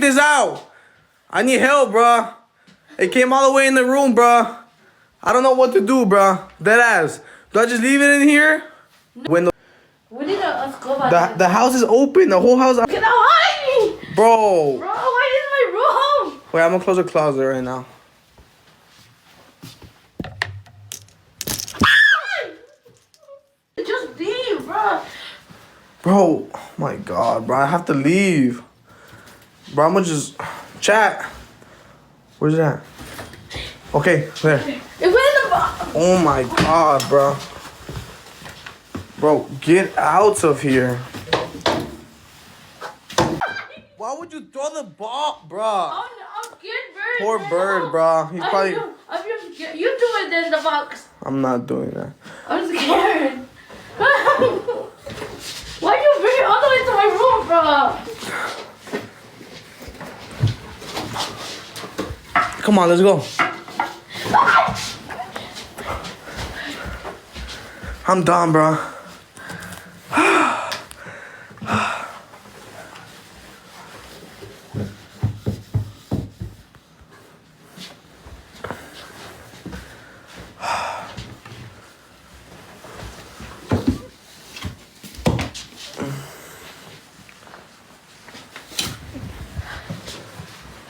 this out. I need help, bruh. It came all the way in the room, bruh. I don't know what to do, bruh. Dead ass. Do I just leave it in here? When we need to go back. the house is open. The whole house. Get out, hide me! Bro. Bro, why is my room? Wait, I'm gonna close the closet right now. Just leave, bro. Bro, oh my God, bro. I have to leave. Bro, I'm gonna just chat. Where's it at? Okay, there. It went in the box. Oh my God, bro. Bro, get out of here. Why would you throw the ball, bro? I'm scared bird. Poor bird, bro. He's probably. I'm just scared. You do it in the box. I'm not doing that. I'm scared. Why you bring it all the way to my room, bro? Come on, let's go. I'm done, bro.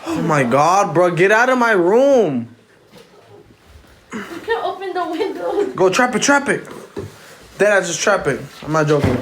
Oh my God, bro, get out of my room. You can't open the window. Go trap it. Then I just trap it. I'm not joking.